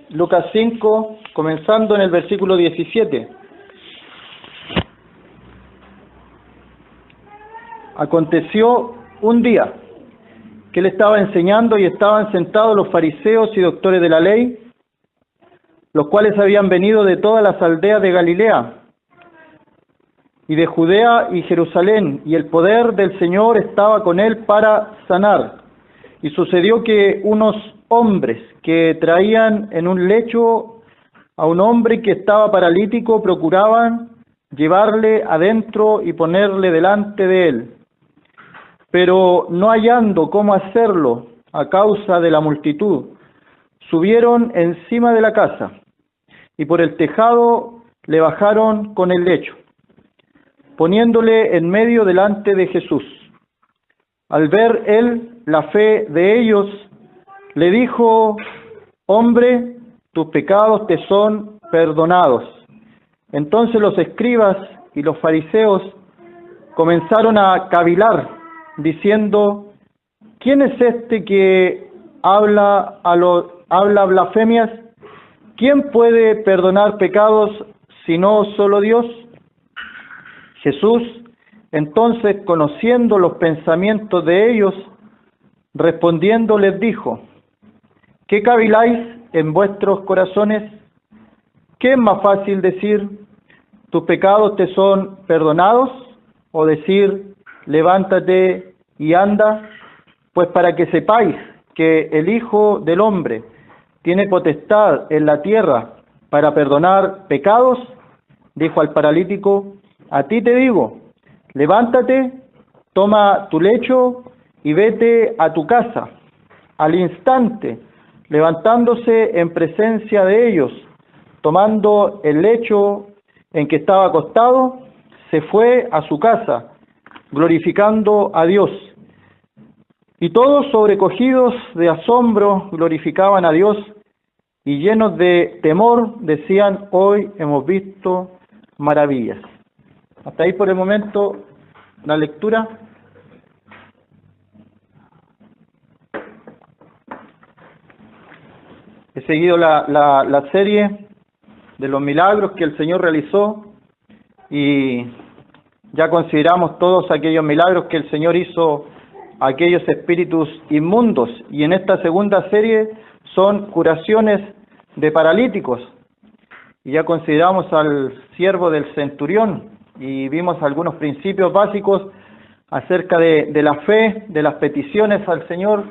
Lucas 5, comenzando en el versículo 17. Aconteció un día que él estaba enseñando y estaban sentados los fariseos y doctores de la ley, los cuales habían venido de todas las aldeas de Galilea y de Judea y Jerusalén, y el poder del Señor estaba con él para sanar. Y sucedió que unos hombres que traían en un lecho a un hombre que estaba paralítico procuraban llevarle adentro y ponerle delante de él, pero no hallando cómo hacerlo a causa de la multitud, subieron encima de la casa y por el tejado le bajaron con el lecho, poniéndole en medio delante de Jesús. Al ver él la fe de ellos, le dijo: hombre, tus pecados te son perdonados. Entonces los escribas y los fariseos comenzaron a cavilar, diciendo: ¿quién es este que habla blasfemias? ¿Quién puede perdonar pecados sino solo Dios? Jesús, entonces, conociendo los pensamientos de ellos, respondiendo les dijo: ¿qué caviláis en vuestros corazones? ¿Qué es más fácil decir: tus pecados te son perdonados? ¿O decir: levántate y anda? Pues para que sepáis que el Hijo del Hombre tiene potestad en la tierra para perdonar pecados, dijo al paralítico: a ti te digo, levántate, toma tu lecho y vete a tu casa. Al instante, levantándose en presencia de ellos, tomando el lecho en que estaba acostado, se fue a su casa, glorificando a Dios. Y todos, sobrecogidos de asombro, glorificaban a Dios, y llenos de temor decían: hoy hemos visto maravillas. Hasta ahí por el momento la lectura. He seguido la serie de los milagros que el Señor realizó y ya consideramos todos aquellos milagros que el Señor hizo a aquellos espíritus inmundos, y en esta segunda serie son curaciones de paralíticos, y ya consideramos al siervo del centurión y vimos algunos principios básicos acerca de la fe, de las peticiones al Señor,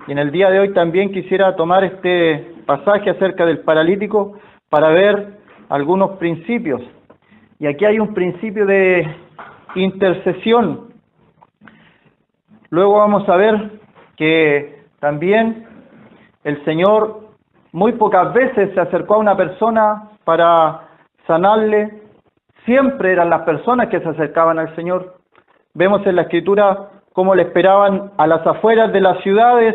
y en el día de hoy también quisiera tomar este pasaje acerca del paralítico para ver algunos principios. Y aquí hay un principio de intercesión. Luego vamos a ver que también el Señor muy pocas veces se acercó a una persona para sanarle. Siempre eran las personas que se acercaban al Señor. Vemos en la Escritura cómo le esperaban a las afueras de las ciudades,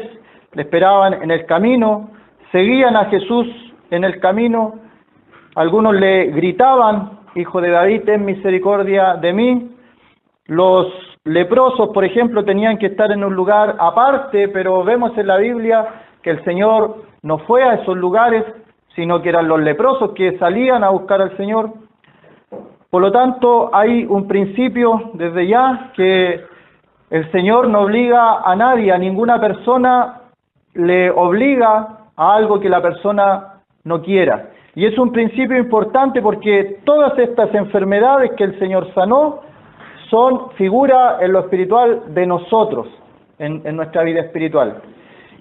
le esperaban en el camino, seguían a Jesús en el camino. Algunos le gritaban: Hijo de David, ten misericordia de mí. Los leprosos, por ejemplo, tenían que estar en un lugar aparte, pero vemos en la Biblia que el Señor no fue a esos lugares, sino que eran los leprosos que salían a buscar al Señor. Por lo tanto, hay un principio desde ya, que el Señor no obliga a nadie, a ninguna persona le obliga a algo que la persona no quiera. Y es un principio importante porque todas estas enfermedades que el Señor sanó son figura en lo espiritual de nosotros, en nuestra vida espiritual.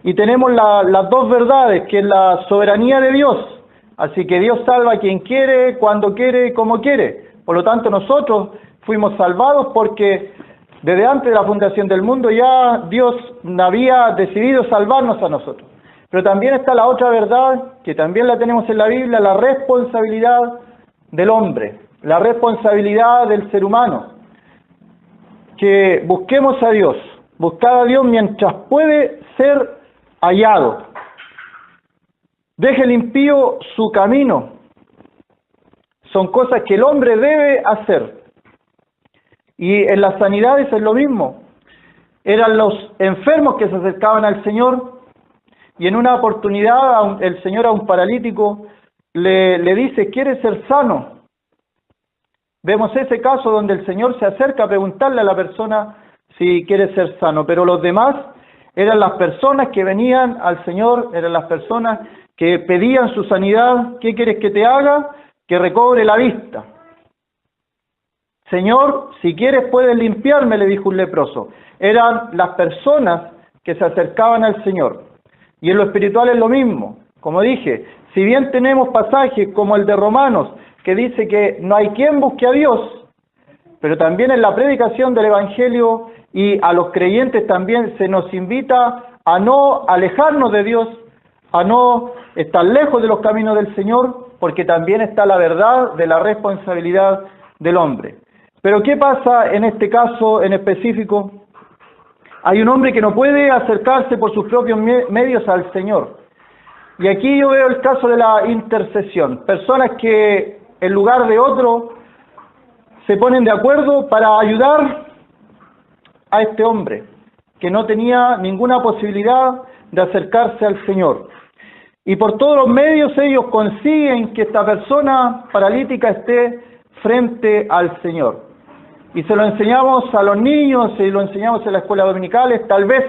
Y tenemos las dos verdades, que es la soberanía de Dios. Así que Dios salva a quien quiere, cuando quiere y como quiere. Por lo tanto, nosotros fuimos salvados porque desde antes de la fundación del mundo ya Dios había decidido salvarnos a nosotros. Pero también está la otra verdad, que también la tenemos en la Biblia: la responsabilidad del hombre, la responsabilidad del ser humano. Que busquemos a Dios, buscad a Dios mientras puede ser hallado. Deje el impío su camino. Son cosas que el hombre debe hacer. Y en las sanidades es lo mismo. Eran los enfermos que se acercaban al Señor, y en una oportunidad el Señor a un paralítico le dice, ¿quieres ser sano? Vemos ese caso donde el Señor se acerca a preguntarle a la persona si quiere ser sano, pero los demás eran las personas que venían al Señor, eran las personas que pedían su sanidad. ¿Qué quieres que te haga? Que recobre la vista. Señor, si quieres puedes limpiarme, le dijo un leproso. Eran las personas que se acercaban al Señor. Y en lo espiritual es lo mismo. Como dije, si bien tenemos pasajes como el de Romanos, que dice que no hay quien busque a Dios, pero también en la predicación del Evangelio y a los creyentes también se nos invita a no alejarnos de Dios, a no estar lejos de los caminos del Señor, porque también está la verdad de la responsabilidad del hombre. Pero ¿qué pasa en este caso en específico? Hay un hombre que no puede acercarse por sus propios medios al Señor. Y aquí yo veo el caso de la intercesión. Personas que en lugar de otro se ponen de acuerdo para ayudar a este hombre, que no tenía ninguna posibilidad de acercarse al Señor. Y por todos los medios ellos consiguen que esta persona paralítica esté frente al Señor. Y se lo enseñamos a los niños, y lo enseñamos en las escuelas dominicales, tal vez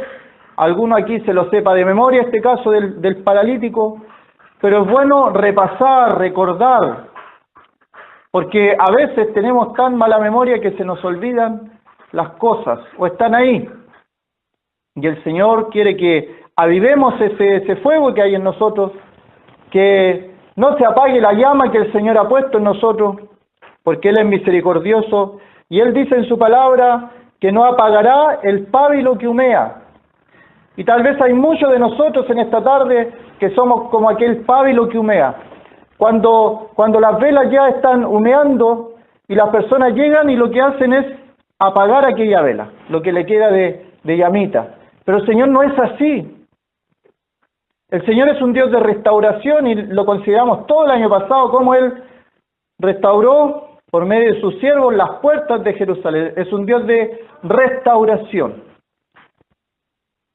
alguno aquí se lo sepa de memoria, este caso del paralítico, pero es bueno repasar, recordar, porque a veces tenemos tan mala memoria que se nos olvidan las cosas, o están ahí. Y el Señor quiere que avivemos ese fuego que hay en nosotros, que no se apague la llama que el Señor ha puesto en nosotros, porque Él es misericordioso, y Él dice en su palabra que no apagará el pábilo que humea. Y tal vez hay muchos de nosotros en esta tarde que somos como aquel pábilo que humea. Cuando las velas ya están humeando y las personas llegan y lo que hacen es apagar aquella vela, lo que le queda de llamita. Pero el Señor no es así. El Señor es un Dios de restauración y lo consideramos todo el año pasado, como Él restauró por medio de sus siervos las puertas de Jerusalén. Es un Dios de restauración.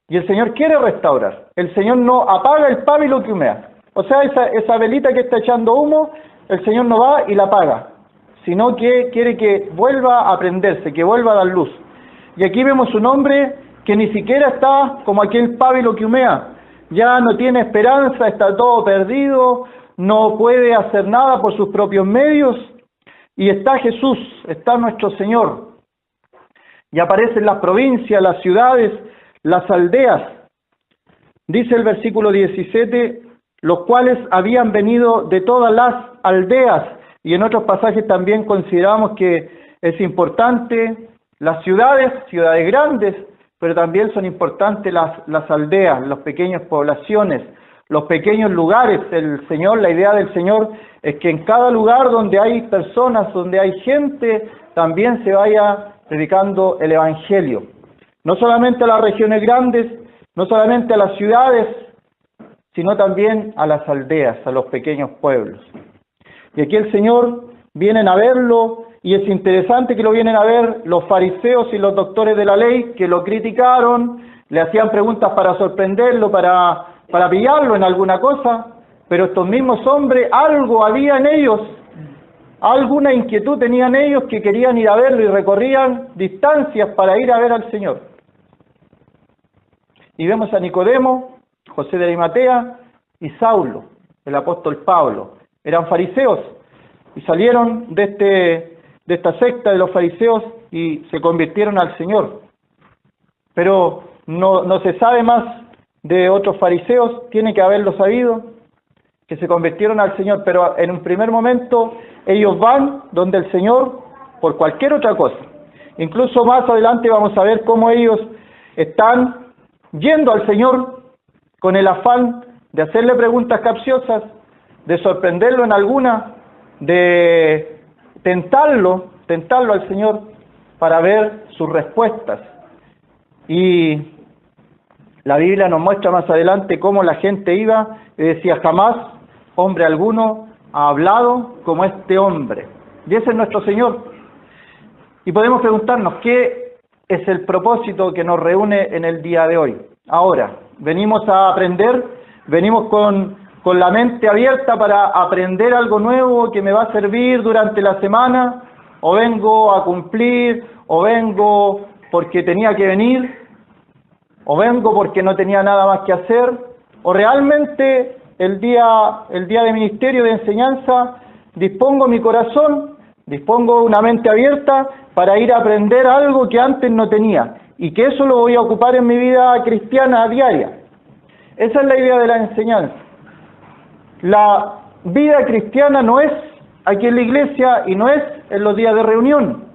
Y el Señor quiere restaurar. El Señor no apaga el pábilo que humea. O sea, esa velita que está echando humo, el Señor no va y la apaga, sino que quiere que vuelva a prenderse, que vuelva a dar luz. Y aquí vemos un hombre que ni siquiera está como aquel pábilo que humea. Ya no tiene esperanza, está todo perdido, no puede hacer nada por sus propios medios. Y está Jesús, está nuestro Señor. Y aparecen las provincias, las ciudades, las aldeas. Dice el versículo 17, los cuales habían venido de todas las aldeas. Y en otros pasajes también consideramos que es importante las ciudades grandes, pero también son importantes las aldeas, las pequeñas poblaciones, los pequeños lugares. La idea del Señor es que en cada lugar donde hay personas, donde hay gente, también se vaya predicando el Evangelio. No solamente a las regiones grandes, no solamente a las ciudades, sino también a las aldeas, a los pequeños pueblos. Y aquí el Señor vienen a verlo, y es interesante que lo vienen a ver los fariseos y los doctores de la ley, que lo criticaron, le hacían preguntas para sorprenderlo, para pillarlo en alguna cosa, pero estos mismos hombres, algo había en ellos, alguna inquietud tenían ellos que querían ir a verlo y recorrían distancias para ir a ver al Señor. Y vemos a Nicodemo, José de Arimatea y Saulo, el apóstol Pablo. Eran fariseos y salieron de esta secta de los fariseos y se convirtieron al Señor. Pero no se sabe más de otros fariseos, tiene que haberlo sabido, que se convirtieron al Señor, pero en un primer momento ellos van donde el Señor por cualquier otra cosa. Incluso más adelante vamos a ver cómo ellos están yendo al Señor con el afán de hacerle preguntas capciosas, de sorprenderlo en alguna, de tentarlo al Señor para ver sus respuestas. Y la Biblia nos muestra más adelante cómo la gente iba y decía, jamás hombre alguno ha hablado como este hombre. Y ese es nuestro Señor. Y podemos preguntarnos, ¿qué es el propósito que nos reúne en el día de hoy? Ahora, venimos a aprender venimos con la mente abierta para aprender algo nuevo que me va a servir durante la semana, o vengo a cumplir, o vengo porque tenía que venir, o vengo porque no tenía nada más que hacer, o realmente el día de ministerio, de enseñanza, dispongo mi corazón, dispongo una mente abierta para ir a aprender algo que antes no tenía, y que eso lo voy a ocupar en mi vida cristiana diaria. Esa es la idea de la enseñanza. La vida cristiana no es aquí en la iglesia y no es en los días de reunión.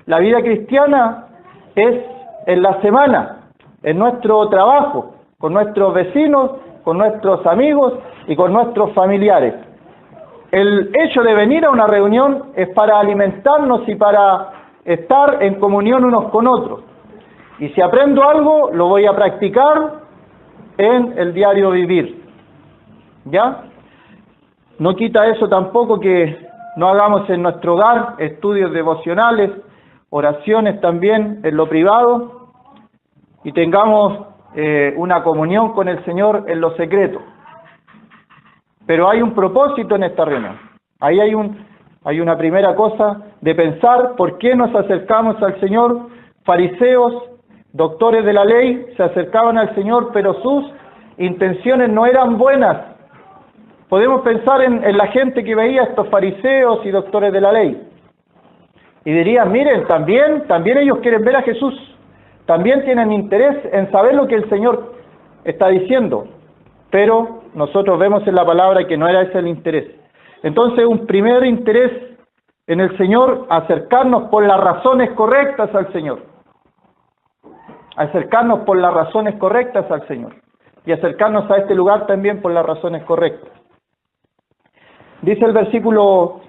La vida cristiana es en la semana, en nuestro trabajo, con nuestros vecinos, con nuestros amigos y con nuestros familiares. El hecho de venir a una reunión es para alimentarnos y para estar en comunión unos con otros. Y si aprendo algo, lo voy a practicar en el diario vivir. ¿Ya? No quita eso tampoco que no hagamos en nuestro hogar estudios devocionales, oraciones también en lo privado, y tengamos una comunión con el Señor en lo secreto. Pero hay un propósito en esta reunión. Ahí hay una primera cosa de pensar por qué nos acercamos al Señor. Fariseos, doctores de la ley, se acercaban al Señor, pero sus intenciones no eran buenas. Podemos pensar en la gente que veía a estos fariseos y doctores de la ley. Y dirían, miren, también ellos quieren ver a Jesús. También tienen interés en saber lo que el Señor está diciendo. Pero nosotros vemos en la palabra que no era ese el interés. Entonces, un primer interés en el Señor, acercarnos por las razones correctas al Señor. Acercarnos por las razones correctas al Señor. Y acercarnos a este lugar también por las razones correctas. Dice el versículo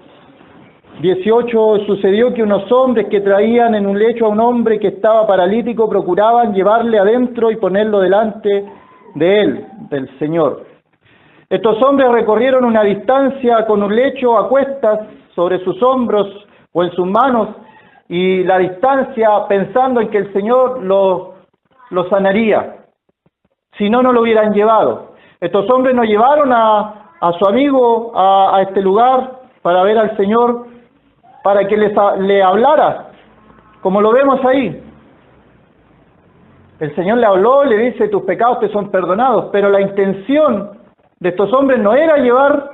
18, sucedió que unos hombres que traían en un lecho a un hombre que estaba paralítico procuraban llevarle adentro y ponerlo delante de él, del Señor. Estos hombres recorrieron una distancia con un lecho a cuestas sobre sus hombros o en sus manos, y la distancia pensando en que el Señor lo sanaría. Si no, no lo hubieran llevado. Estos hombres no llevaron a su amigo a este lugar para ver al Señor, para que le hablara, como lo vemos ahí. El Señor le habló, le dice, tus pecados te son perdonados, pero la intención de estos hombres no era llevar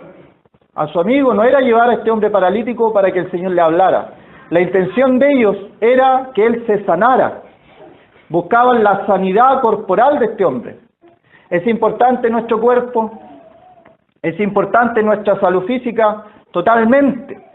a su amigo, no era llevar a este hombre paralítico para que el Señor le hablara. La intención de ellos era que él se sanara. Buscaban la sanidad corporal de este hombre. Es importante nuestro cuerpo, es importante nuestra salud física, totalmente.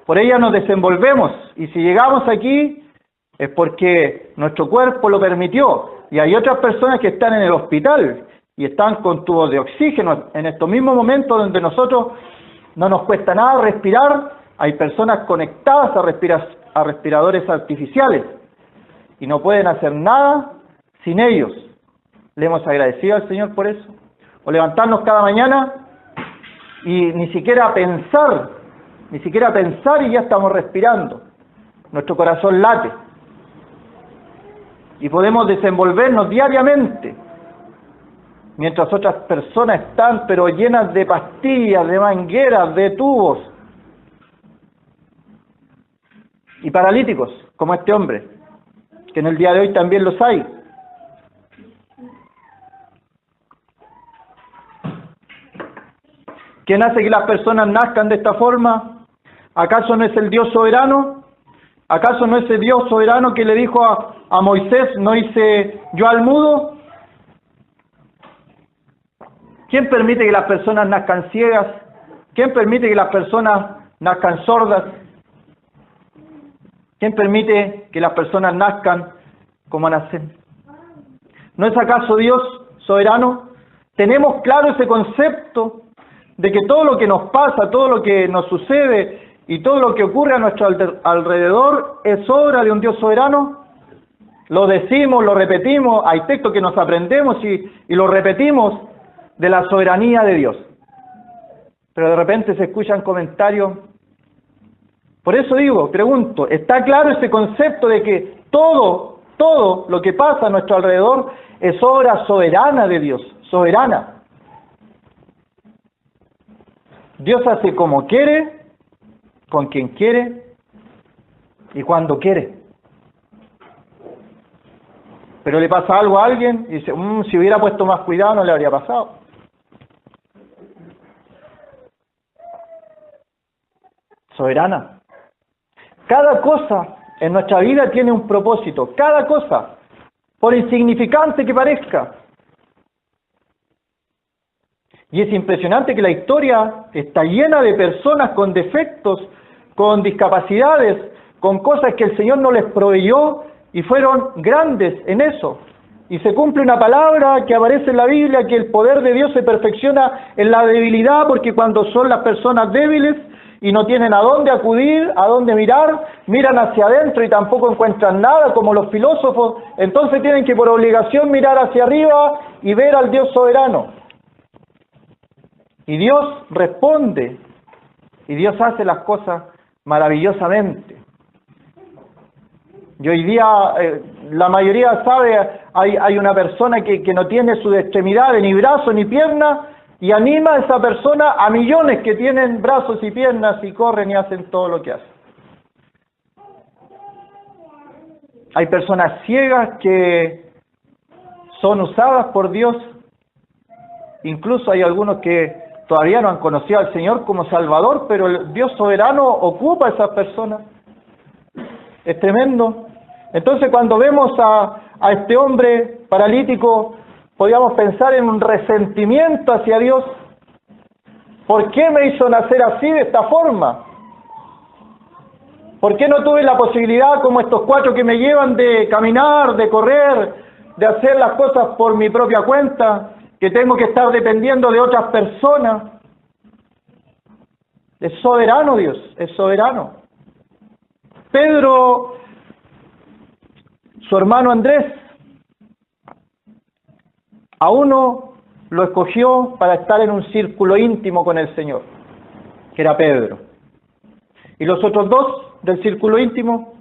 Por ella nos desenvolvemos, y si llegamos aquí es porque nuestro cuerpo lo permitió. Y hay otras personas que están en el hospital y están con tubos de oxígeno en estos mismos momentos donde nosotros no nos cuesta nada respirar. Hay personas conectadas a respiradores artificiales y no pueden hacer nada sin ellos. ¿Le hemos agradecido al Señor por eso? O levantarnos cada mañana y ni siquiera pensar y ya estamos respirando. Nuestro corazón late. Y podemos desenvolvernos diariamente, mientras otras personas están pero llenas de pastillas, de mangueras, de tubos, y paralíticos, como este hombre, que en el día de hoy también los hay. ¿Quién hace que las personas nazcan de esta forma? ¿Acaso no es el Dios soberano? ¿Acaso no es el Dios soberano que le dijo a Moisés, no hice yo al mudo? ¿Quién permite que las personas nazcan ciegas? ¿Quién permite que las personas nazcan sordas? ¿Quién permite que las personas nazcan como nacen? ¿No es acaso Dios soberano? ¿Tenemos claro ese concepto de que todo lo que nos pasa, todo lo que nos sucede y todo lo que ocurre a nuestro alrededor es obra de un Dios soberano? Lo decimos, lo repetimos, hay textos que nos aprendemos y lo repetimos de la soberanía de Dios. Pero de repente se escuchan comentarios. Por eso digo, pregunto, ¿está claro ese concepto de que todo lo que pasa a nuestro alrededor es obra soberana de Dios? soberana. Dios hace como quiere, con quien quiere y cuando quiere. Pero le pasa algo a alguien y dice, si hubiera puesto más cuidado no le habría pasado. Soberana. Cada cosa en nuestra vida tiene un propósito, cada cosa, por insignificante que parezca. Y es impresionante que la historia está llena de personas con defectos, con discapacidades, con cosas que el Señor no les proveyó y fueron grandes en eso. Y se cumple una palabra que aparece en la Biblia, que el poder de Dios se perfecciona en la debilidad, porque cuando son las personas débiles y no tienen a dónde acudir, a dónde mirar, miran hacia adentro y tampoco encuentran nada, como los filósofos, entonces tienen que por obligación mirar hacia arriba y ver al Dios soberano. Y Dios responde, y Dios hace las cosas maravillosamente. Y hoy día, la mayoría sabe, hay una persona que no tiene sus extremidades, ni brazo ni pierna, y anima a esa persona a millones que tienen brazos y piernas y corren y hacen todo lo que hacen. Hay personas ciegas que son usadas por Dios, incluso hay algunos que todavía no han conocido al Señor como Salvador, pero el Dios soberano ocupa a esas personas. Es tremendo. Entonces cuando vemos a este hombre paralítico, podríamos pensar en un resentimiento hacia Dios. ¿Por qué me hizo nacer así, de esta forma? ¿Por qué no tuve la posibilidad, como estos 4 que me llevan, de caminar, de correr, de hacer las cosas por mi propia cuenta, que tengo que estar dependiendo de otras personas? Es soberano Dios, es soberano. Pedro, su hermano Andrés, a uno lo escogió para estar en un círculo íntimo con el Señor, que era Pedro. Y los otros 2 del círculo íntimo,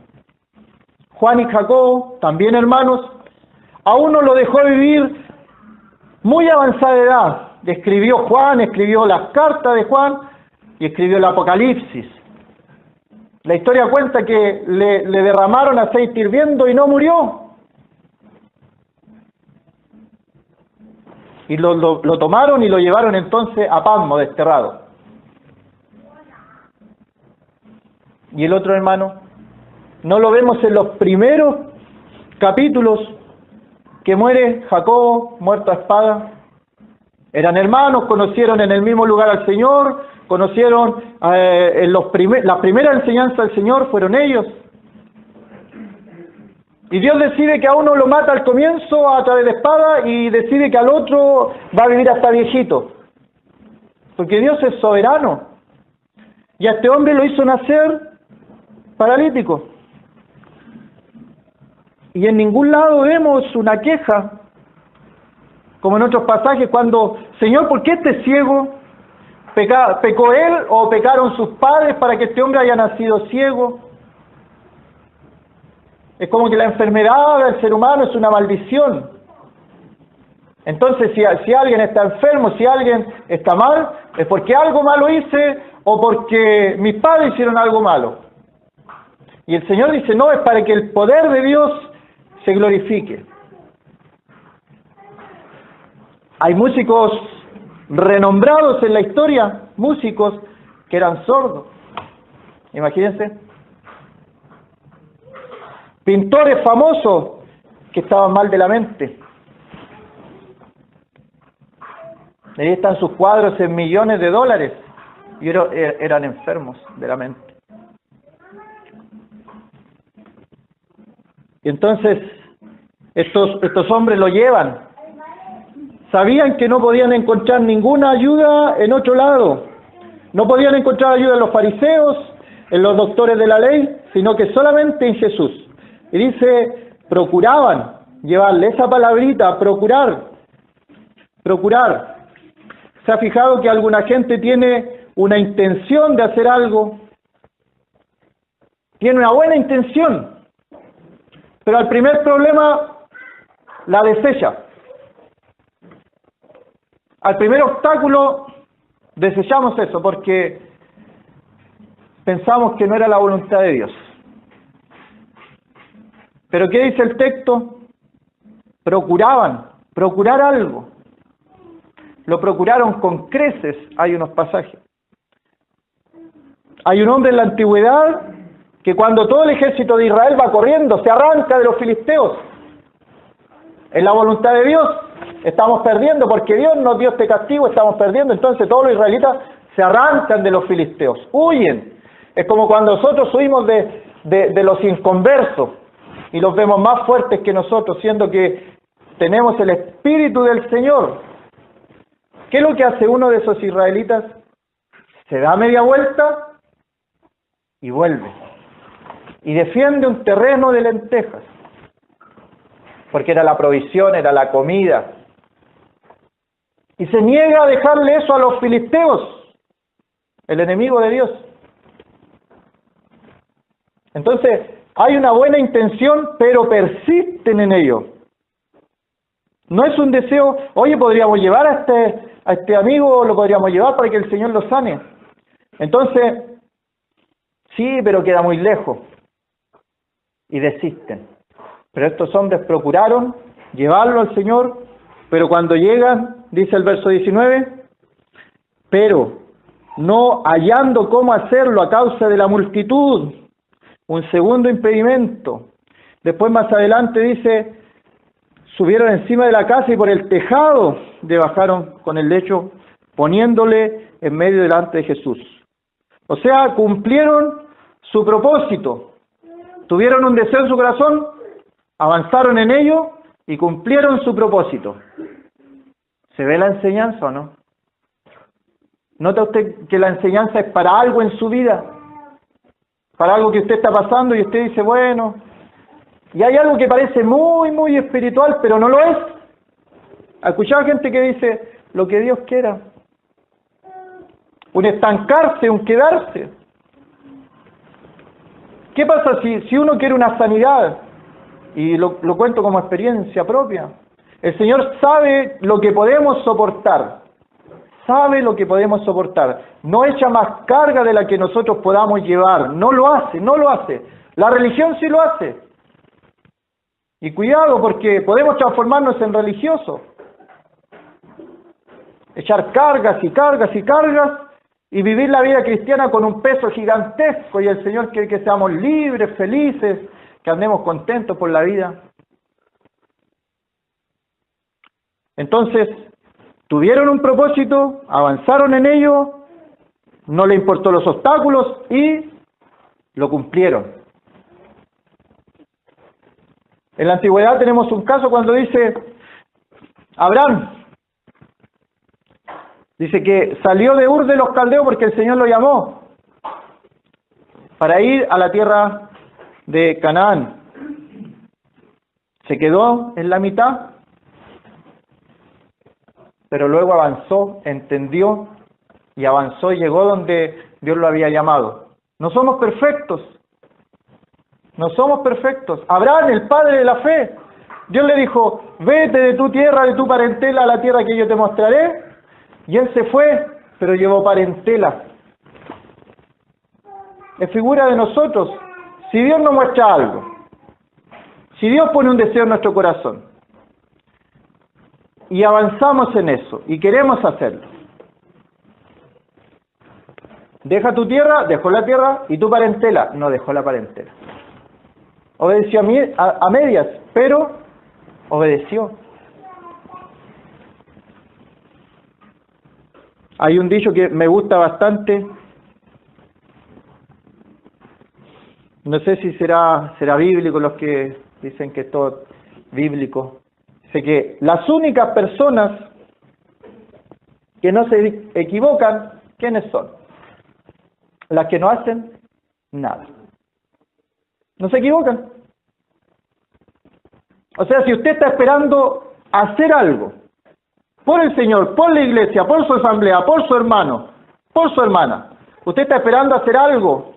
Juan y Jacobo, también hermanos, a uno lo dejó vivir muy avanzada edad. Escribió Juan, escribió las cartas de Juan y escribió el Apocalipsis. La historia cuenta que le derramaron aceite hirviendo y no murió. Y lo tomaron y lo llevaron entonces a Patmos, desterrado. Y el otro hermano, no lo vemos en los primeros capítulos, que muere Jacobo, muerto a espada. Eran hermanos, conocieron en el mismo lugar al Señor, conocieron la primera enseñanza del Señor, fueron ellos. Y Dios decide que a uno lo mata al comienzo a través de espada y decide que al otro va a vivir hasta viejito. Porque Dios es soberano. Y a este hombre lo hizo nacer paralítico. Y en ningún lado vemos una queja, como en otros pasajes, cuando, Señor, ¿por qué este ciego? ¿Pecó él o pecaron sus padres para que este hombre haya nacido ciego? Es como que la enfermedad del ser humano es una maldición. Entonces, si alguien está enfermo, si alguien está mal, es porque algo malo hice o porque mis padres hicieron algo malo. Y el Señor dice, no, es para que el poder de Dios se glorifique. Hay músicos renombrados en la historia, músicos que eran sordos. Imagínense. Pintores famosos que estaban mal de la mente. Ahí están sus cuadros en millones de dólares y eran enfermos de la mente. Y entonces estos hombres lo llevan. Sabían que no podían encontrar ninguna ayuda en otro lado. No podían encontrar ayuda en los fariseos, en los doctores de la ley, sino que solamente en Jesús. Y dice, procuraban llevarle esa palabrita, procurar. ¿Se ha fijado que alguna gente tiene una intención de hacer algo? Tiene una buena intención, pero al primer problema la desecha. Al primer obstáculo desechamos eso porque pensamos que no era la voluntad de Dios. Pero ¿qué dice el texto? Procurar algo. Lo procuraron con creces, hay unos pasajes. Hay un hombre en la antigüedad que cuando todo el ejército de Israel va corriendo, se arranca de los filisteos. Es la voluntad de Dios. Estamos perdiendo porque Dios nos dio este castigo, estamos perdiendo. Entonces todos los israelitas se arrancan de los filisteos, huyen. Es como cuando nosotros huimos de los inconversos y los vemos más fuertes que nosotros, siendo que tenemos el Espíritu del Señor. ¿Qué es lo que hace uno de esos israelitas? Se da media vuelta y vuelve. Y defiende un terreno de lentejas. Porque era la provisión, era la comida. Y se niega a dejarle eso a los filisteos, el enemigo de Dios. Entonces, hay una buena intención, pero persisten en ello. No es un deseo, oye, podríamos llevar a este amigo, lo podríamos llevar para que el Señor lo sane. Entonces, sí, pero queda muy lejos. Y desisten. Pero estos hombres procuraron llevarlo al Señor, pero cuando llegan, dice el verso 19, pero no hallando cómo hacerlo a causa de la multitud, un segundo impedimento. Después más adelante dice, subieron encima de la casa y por el tejado bajaron con el lecho, poniéndole en medio delante de Jesús. O sea, cumplieron su propósito. Tuvieron un deseo en su corazón, avanzaron en ello y cumplieron su propósito. ¿Se ve la enseñanza o no? ¿Nota usted que la enseñanza es para algo en su vida? Para algo que usted está pasando y usted dice, bueno, y hay algo que parece muy, muy espiritual, pero no lo es. ¿Ha escuchado gente que dice, lo que Dios quiera? Un estancarse, un quedarse. ¿Qué pasa si uno quiere una sanidad? Y lo cuento como experiencia propia. El Señor sabe lo que podemos soportar. Sabe lo que podemos soportar. No echa más carga de la que nosotros podamos llevar. No lo hace. La religión sí lo hace. Y cuidado porque podemos transformarnos en religiosos. Echar cargas y cargas y cargas y vivir la vida cristiana con un peso gigantesco y el Señor quiere que seamos libres, felices, que andemos contentos por la vida. Entonces, tuvieron un propósito, avanzaron en ello, no le importó los obstáculos y lo cumplieron. En la antigüedad tenemos un caso cuando dice Abraham, dice que salió de Ur de los Caldeos porque el Señor lo llamó para ir a la tierra de Canaán. Se quedó en la mitad, pero luego avanzó, entendió y avanzó y llegó donde Dios lo había llamado. No somos perfectos. No somos perfectos. Abraham, el padre de la fe, Dios le dijo, vete de tu tierra, de tu parentela a la tierra que yo te mostraré. Y él se fue, pero llevó parentela. Es figura de nosotros. Si Dios nos muestra algo, si Dios pone un deseo en nuestro corazón, y avanzamos en eso, y queremos hacerlo. Deja tu tierra, dejó la tierra, y tu parentela, no dejó la parentela. Obedeció a medias, pero obedeció. Hay un dicho que me gusta bastante, no sé si será bíblico, los que dicen que es todo bíblico. Dice que las únicas personas que no se equivocan, ¿quiénes son? Las que no hacen nada. No se equivocan. O sea, si usted está esperando hacer algo por el Señor, por la iglesia, por su asamblea, por su hermano, por su hermana, usted está esperando hacer algo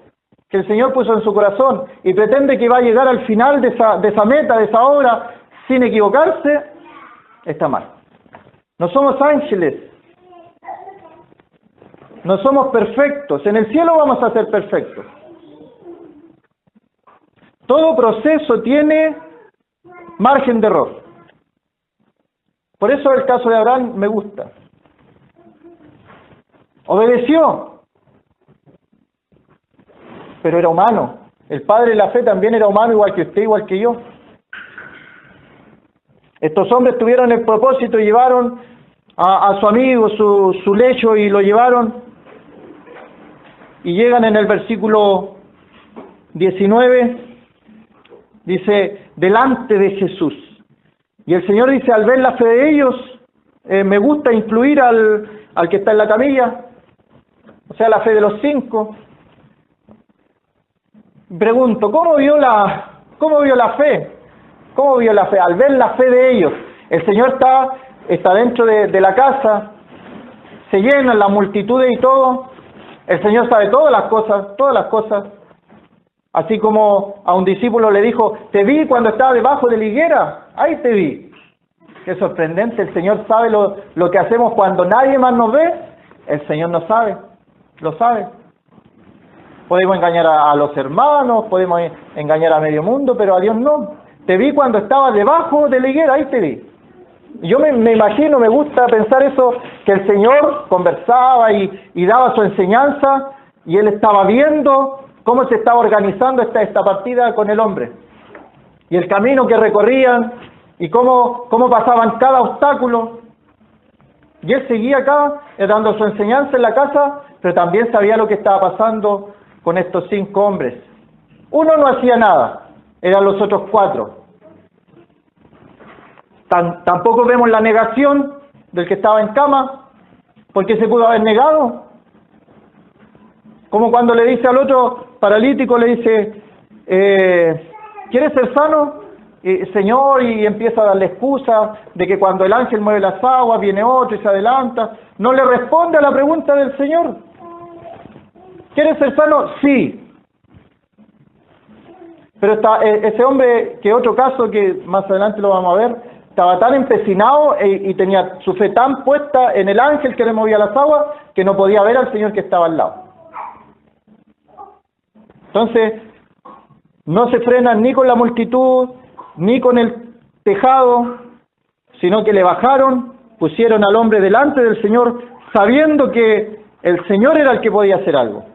que el Señor puso en su corazón y pretende que va a llegar al final de esa meta, de esa obra, sin equivocarse, está mal. No somos ángeles, No somos perfectos. En el cielo vamos a ser perfectos. Todo proceso tiene margen de error. Por eso el caso de Abraham me gusta. Obedeció, pero era humano. El padre de la fe también era humano, igual que usted, igual que yo. Estos hombres tuvieron el propósito y llevaron a su amigo su lecho y lo llevaron. Y llegan en el versículo 19, dice, delante de Jesús. Y el Señor dice, al ver la fe de ellos, me gusta incluir al que está en la camilla, o sea, la fe de los 5. Pregunto, ¿cómo vio la fe? ¿Cómo vio la fe? Al ver la fe de ellos, el Señor está dentro de la casa, se llenan las multitudes y todo. El Señor sabe todas las cosas. Así como a un discípulo le dijo, te vi cuando estaba debajo de la higuera, ahí te vi. Qué sorprendente, el Señor sabe lo que hacemos cuando nadie más nos ve, el Señor no sabe, lo sabe. Podemos engañar a los hermanos, podemos engañar a medio mundo, pero a Dios no. Te vi cuando estaba debajo de la higuera, ahí te vi. Yo me imagino, me gusta pensar eso, que el Señor conversaba y daba su enseñanza, y Él estaba viendo cómo se estaba organizando esta partida con el hombre. Y el camino que recorrían, y cómo pasaban cada obstáculo. Y Él seguía acá, dando su enseñanza en la casa, pero también sabía lo que estaba pasando con estos 5 hombres. Uno no hacía nada, eran los otros 4. Tampoco vemos la negación del que estaba en cama, porque se pudo haber negado. Como cuando le dice al otro paralítico, le dice, ¿quieres ser sano? Señor, y empieza a darle excusa de que cuando el ángel mueve las aguas, viene otro y se adelanta. No le responde a la pregunta del Señor. ¿Quieres ser sano? Sí. Pero ese hombre, que otro caso que más adelante lo vamos a ver, estaba tan empecinado y tenía su fe tan puesta en el ángel que le movía las aguas que no podía ver al Señor que estaba al lado. Entonces, no se frenan ni con la multitud, ni con el tejado, sino que le bajaron, pusieron al hombre delante del Señor, sabiendo que el Señor era el que podía hacer algo.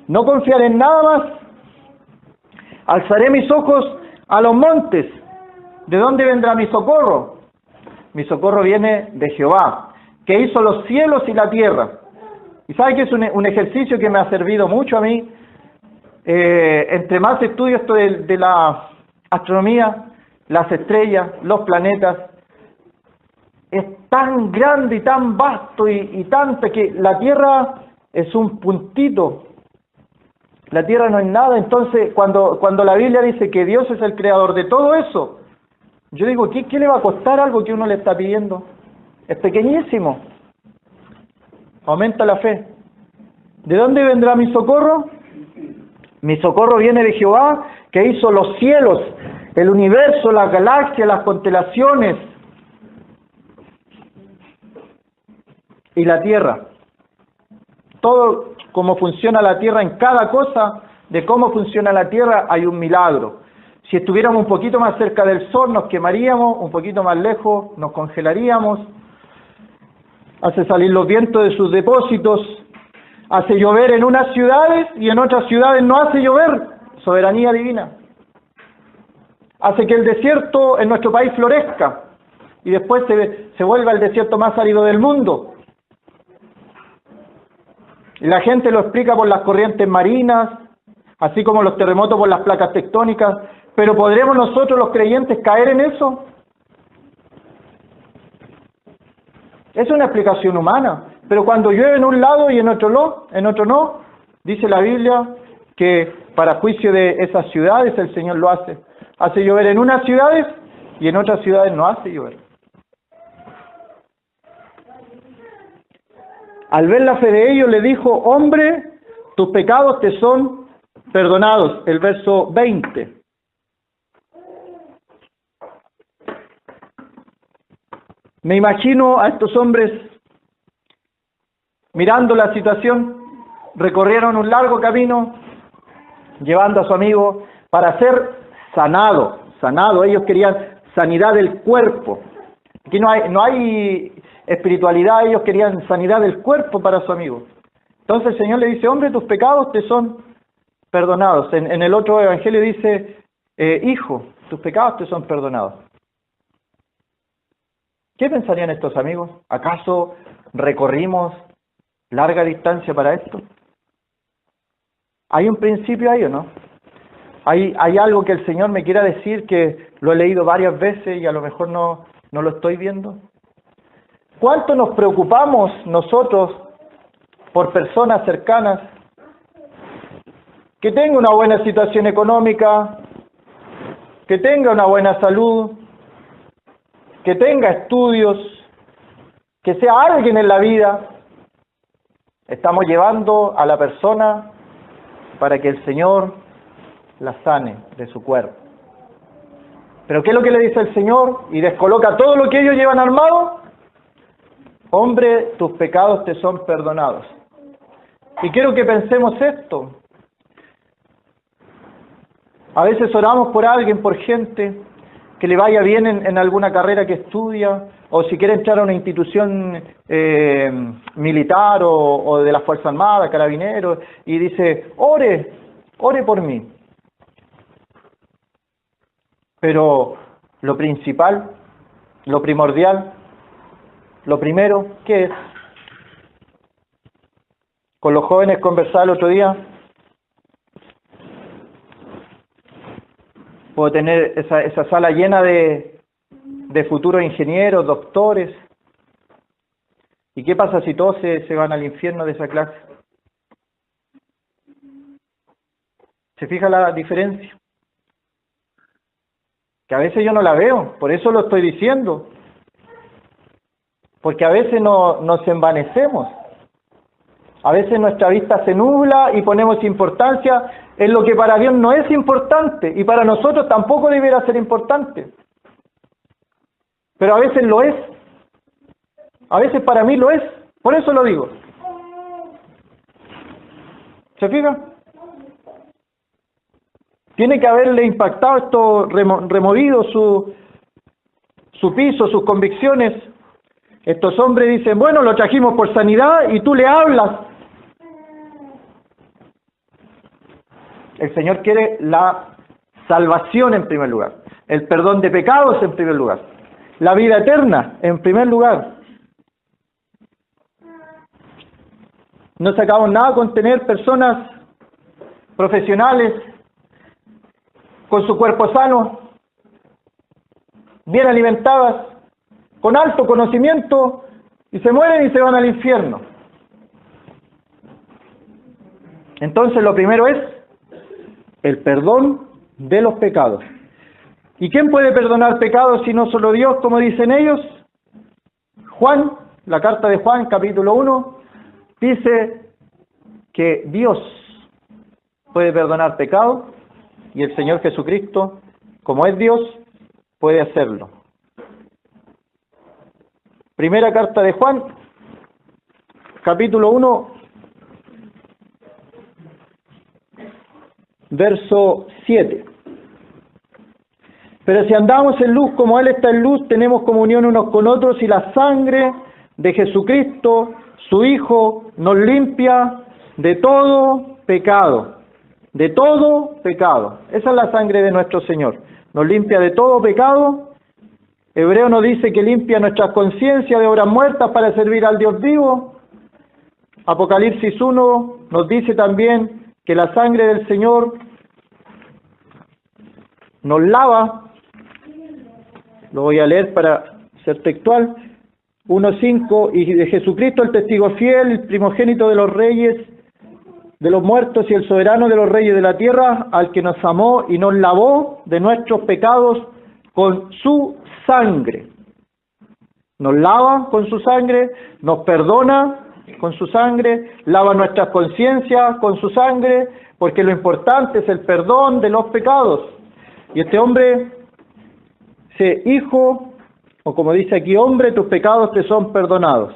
No confiar en nada más. Alzaré mis ojos a los montes. ¿De dónde vendrá mi socorro? Mi socorro viene de Jehová, que hizo los cielos y la tierra. Y sabe que es un ejercicio que me ha servido mucho a mí. Entre más estudio esto de la astronomía, las estrellas, los planetas, es tan grande y tan vasto y tanta que la Tierra es un puntito. La Tierra no es nada. Entonces, cuando la Biblia dice que Dios es el creador de todo eso, yo digo, ¿qué le va a costar algo que uno le está pidiendo? Es pequeñísimo. Aumenta la fe. ¿De dónde vendrá mi socorro? Mi socorro viene de Jehová, que hizo los cielos, el universo, las galaxias, las constelaciones y la tierra. Todo cómo funciona la tierra, en cada cosa de cómo funciona la tierra hay un milagro. Si estuviéramos un poquito más cerca del sol nos quemaríamos, un poquito más lejos nos congelaríamos. Hace salir los vientos de sus depósitos, hace llover en unas ciudades y en otras ciudades no hace llover, soberanía divina. Hace que el desierto en nuestro país florezca y después se vuelva el desierto más árido del mundo. Y la gente lo explica por las corrientes marinas, así como los terremotos por las placas tectónicas, pero ¿podremos nosotros los creyentes caer en eso? Es una explicación humana, pero cuando llueve en un lado y en otro no, dice la Biblia que para juicio de esas ciudades el Señor lo hace. Hace llover en unas ciudades y en otras ciudades no hace llover. Al ver la fe de ellos le dijo, hombre, tus pecados te son perdonados. El verso 20. Me imagino a estos hombres mirando la situación, recorrieron un largo camino, llevando a su amigo para ser sanado. Ellos querían sanidad del cuerpo. Aquí no hay espiritualidad, ellos querían sanidad del cuerpo para su amigo. Entonces el Señor le dice, hombre, tus pecados te son perdonados. En el otro evangelio dice, hijo, tus pecados te son perdonados. ¿Qué pensarían estos amigos? ¿Acaso recorrimos larga distancia para esto? ¿Hay un principio ahí o no? ¿Hay algo que el Señor me quiera decir que lo he leído varias veces y a lo mejor no lo estoy viendo? ¿Cuánto nos preocupamos nosotros por personas cercanas que tenga una buena situación económica, que tenga una buena salud, que tenga estudios, que sea alguien en la vida? Estamos llevando a la persona para que el Señor la sane de su cuerpo. ¿Pero qué es lo que le dice el Señor? Y descoloca todo lo que ellos llevan armado. Hombre, tus pecados te son perdonados. Y quiero que pensemos esto. A veces oramos por alguien, por gente, que le vaya bien en alguna carrera que estudia, o si quiere entrar a una institución militar o de la Fuerza Armada, Carabineros, y dice, ore por mí. Pero lo principal, lo primordial, lo primero, ¿qué es? Con los jóvenes conversaba el otro día. Puedo tener esa sala llena de futuros ingenieros, doctores. ¿Y qué pasa si todos se van al infierno de esa clase? ¿Se fija la diferencia? Que a veces yo no la veo, por eso lo estoy diciendo. Porque a veces nos envanecemos. A veces nuestra vista se nubla y ponemos importancia en lo que para Dios no es importante y para nosotros tampoco debiera ser importante. Pero a veces lo es. A veces para mí lo es. Por eso lo digo. ¿Se fija? Tiene que haberle impactado esto, removido su piso, sus convicciones. Estos hombres dicen, bueno, lo trajimos por sanidad y tú le hablas. El Señor quiere la salvación en primer lugar, el perdón de pecados en primer lugar, la vida eterna en primer lugar. No sacamos nada con tener personas profesionales con su cuerpo sano, bien alimentadas, con alto conocimiento, y se mueren y se van al infierno. Entonces lo primero es el perdón de los pecados. ¿Y quién puede perdonar pecados si no solo Dios, como dicen ellos? Juan, la carta de Juan, capítulo 1, dice que Dios puede perdonar pecados y el Señor Jesucristo, como es Dios, puede hacerlo. Primera carta de Juan, capítulo 1, verso 7. Pero si andamos en luz como Él está en luz, tenemos comunión unos con otros y la sangre de Jesucristo, su Hijo, nos limpia de todo pecado. De todo pecado. Esa es la sangre de nuestro Señor. Nos limpia de todo pecado. Hebreo nos dice que limpia nuestras conciencias de obras muertas para servir al Dios vivo. Apocalipsis 1 nos dice también que la sangre del Señor nos lava. Lo voy a leer para ser textual. 1:5, y de Jesucristo el testigo fiel, el primogénito de los reyes, de los muertos y el soberano de los reyes de la tierra, al que nos amó y nos lavó de nuestros pecados con su sangre. Nos lava con su sangre, nos perdona con su sangre, lava nuestras conciencias con su sangre, porque lo importante es el perdón de los pecados. Y este hombre, ese hijo, o como dice aquí, hombre, tus pecados te son perdonados.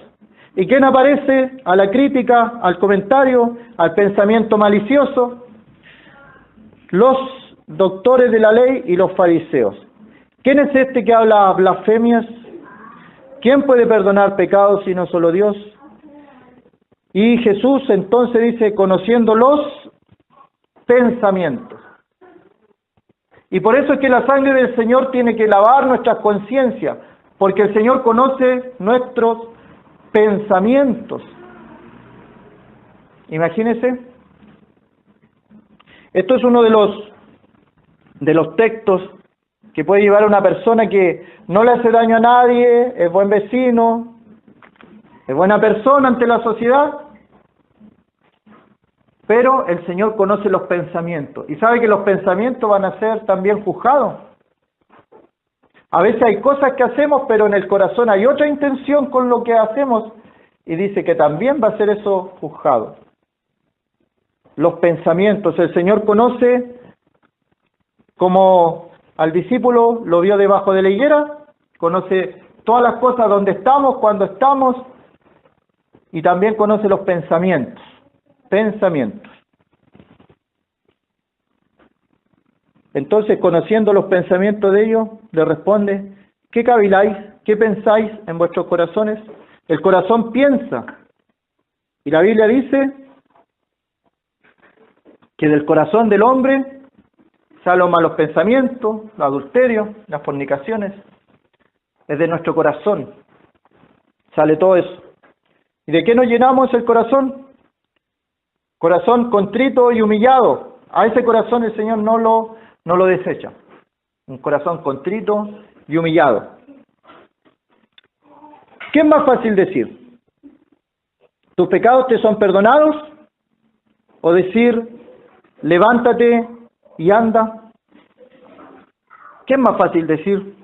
¿Y quién aparece a la crítica, al comentario, al pensamiento malicioso? Los doctores de la ley y los fariseos. ¿Quién es este que habla blasfemias? ¿Quién puede perdonar pecados sino solo Dios? Y Jesús entonces dice, conociendo los pensamientos. Y por eso es que la sangre del Señor tiene que lavar nuestras conciencias, porque el Señor conoce nuestros pensamientos. Imagínense. Esto es uno de los textos que puede llevar a una persona que no le hace daño a nadie, es buen vecino, es buena persona ante la sociedad, pero el Señor conoce los pensamientos y sabe que los pensamientos van a ser también juzgados. A veces hay cosas que hacemos, pero en el corazón hay otra intención con lo que hacemos y dice que también va a ser eso juzgado. Los pensamientos, el Señor conoce como al discípulo lo vio debajo de la higuera, conoce todas las cosas donde estamos, cuando estamos, y también conoce los pensamientos. Entonces, conociendo los pensamientos de ellos, le responde, ¿qué caviláis? ¿Qué pensáis en vuestros corazones? El corazón piensa, y la Biblia dice que del corazón del hombre salen los malos pensamientos, los adulterios, las fornicaciones. Es de nuestro corazón, sale todo eso. ¿Y de qué nos llenamos el corazón? Corazón contrito y humillado. A ese corazón el Señor no lo desecha. Un corazón contrito y humillado. ¿Qué es más fácil decir? ¿Tus pecados te son perdonados? ¿O decir, levántate y anda? ¿Qué es más fácil decir?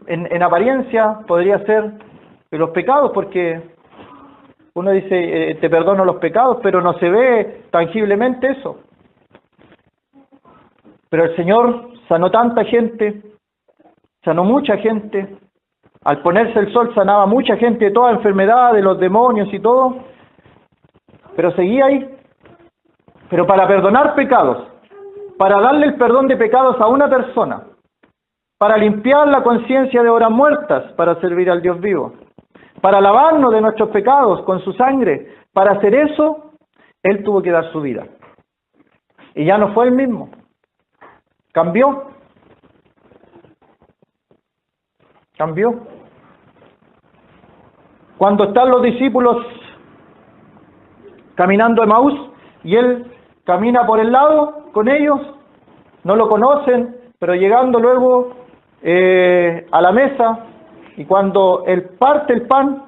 En apariencia podría ser los pecados, porque uno dice, te perdono los pecados, pero no se ve tangiblemente eso. Pero el Señor sanó tanta gente, sanó mucha gente. Al ponerse el sol sanaba mucha gente de toda enfermedad, de los demonios y todo. Pero seguía ahí. Pero para perdonar pecados, para darle el perdón de pecados a una persona, para limpiar la conciencia de obras muertas, para servir al Dios vivo, para lavarnos de nuestros pecados con su sangre, para hacer eso, Él tuvo que dar su vida. Y ya no fue el mismo. Cambió. Cuando están los discípulos caminando a Emaús y Él camina por el lado con ellos, no lo conocen, pero llegando luego a la mesa, y cuando Él parte el pan,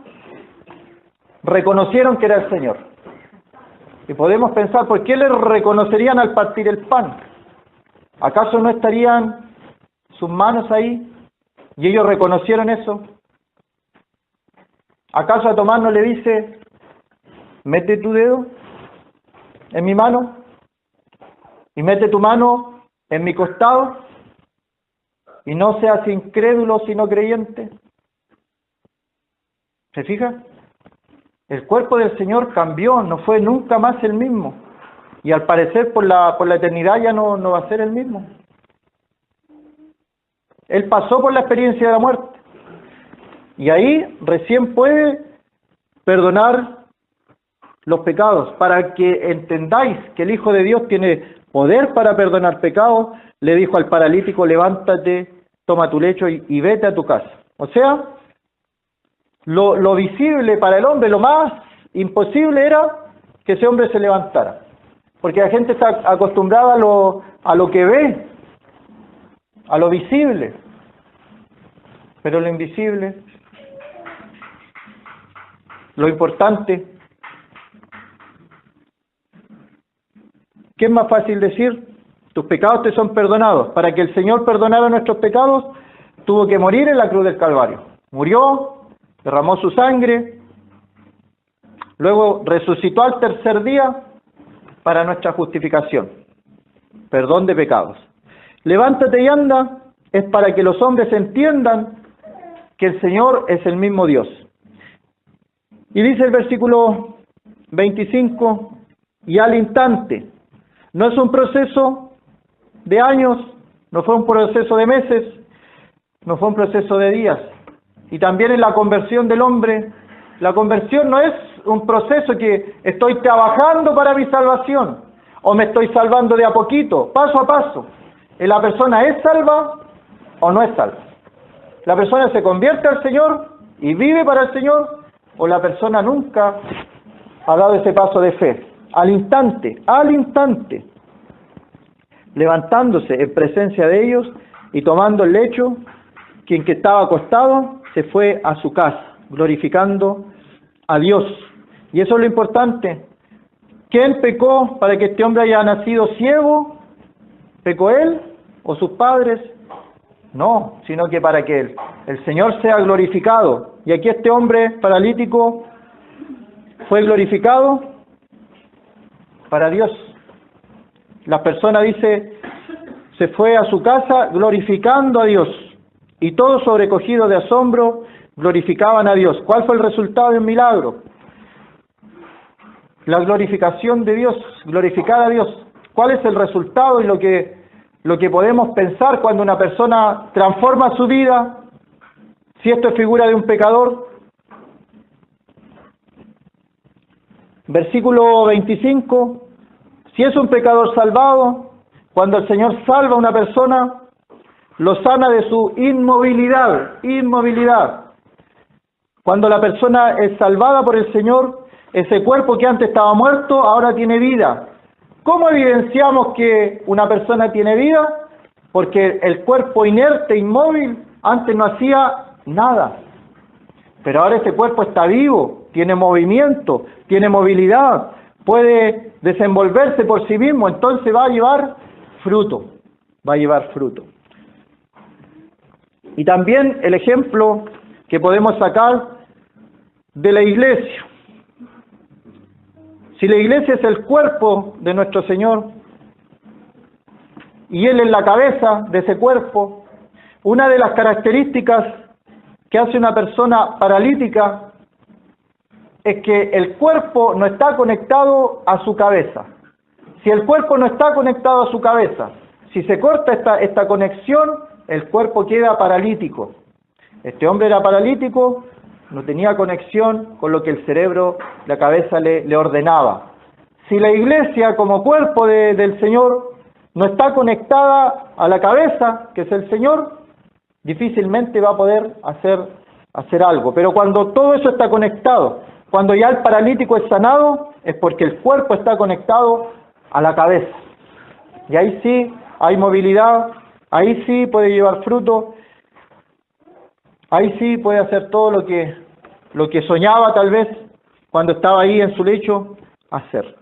reconocieron que era el Señor. Y podemos pensar, ¿por qué le reconocerían al partir el pan? ¿Acaso no estarían sus manos ahí? Y ellos reconocieron eso. ¿Acaso a Tomás no le dice, mete tu dedo en mi mano y mete tu mano en mi costado y no seas incrédulo sino creyente? ¿Se fija? El cuerpo del Señor cambió, no fue nunca más el mismo. Y al parecer por la eternidad ya no va a ser el mismo. Él pasó por la experiencia de la muerte. Y ahí recién puede perdonar los pecados. Para que entendáis que el Hijo de Dios tiene poder para perdonar pecados, le dijo al paralítico, levántate, toma tu lecho y vete a tu casa. O sea, lo visible para el hombre, lo más imposible era que ese hombre se levantara. Porque la gente está acostumbrada a lo que ve, a lo visible. Pero lo invisible, lo importante, ¿qué es más fácil decir? Tus pecados te son perdonados. Para que el Señor perdonara nuestros pecados, tuvo que morir en la cruz del Calvario. Murió, derramó su sangre, luego resucitó al tercer día para nuestra justificación, perdón de pecados. Levántate y anda, es para que los hombres entiendan que el Señor es el mismo Dios. Y dice el versículo 25, y al instante, no es un proceso de años, no fue un proceso de meses, no fue un proceso de días. Y también en la conversión del hombre, la conversión no es un proceso que estoy trabajando para mi salvación, o me estoy salvando de a poquito, paso a paso. ¿La persona es salva o no es salva? ¿La persona se convierte al Señor y vive para el Señor, o la persona nunca ha dado ese paso de fe? Al instante, levantándose en presencia de ellos y tomando el lecho, quien que estaba acostado se fue a su casa, glorificando a Dios. Y eso es lo importante. ¿Quién pecó para que este hombre haya nacido ciego? ¿Pecó él o sus padres? No, sino que para que el Señor sea glorificado. Y aquí este hombre paralítico fue glorificado para Dios. La persona dice, se fue a su casa glorificando a Dios. Y todos sobrecogidos de asombro glorificaban a Dios. ¿Cuál fue el resultado del milagro? La glorificación de Dios, glorificar a Dios. ¿Cuál es el resultado y lo que podemos pensar cuando una persona transforma su vida? Si esto es figura de un pecador. Versículo 25. Si es un pecador salvado, cuando el Señor salva a una persona, lo sana de su inmovilidad. Cuando la persona es salvada por el Señor, ese cuerpo que antes estaba muerto, ahora tiene vida. ¿Cómo evidenciamos que una persona tiene vida? Porque el cuerpo inerte, inmóvil, antes no hacía nada. Pero ahora ese cuerpo está vivo, tiene movimiento, tiene movilidad, puede desenvolverse por sí mismo, entonces va a llevar fruto. Y también el ejemplo que podemos sacar de la iglesia. Si la iglesia es el cuerpo de nuestro Señor y Él es la cabeza de ese cuerpo, una de las características que hace una persona paralítica es que el cuerpo no está conectado a su cabeza. Si el cuerpo no está conectado a su cabeza, si se corta esta conexión, el cuerpo queda paralítico. Este hombre era paralítico, no tenía conexión con lo que el cerebro, la cabeza le ordenaba. Si la iglesia como cuerpo del Señor no está conectada a la cabeza, que es el Señor, difícilmente va a poder hacer algo. Pero cuando todo eso está conectado, cuando ya el paralítico es sanado, es porque el cuerpo está conectado a la cabeza. Y ahí sí hay movilidad, ahí sí puede llevar fruto, ahí sí puede hacer todo lo que soñaba tal vez cuando estaba ahí en su lecho hacer.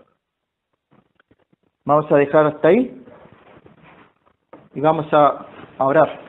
Vamos a dejar hasta ahí y vamos a orar.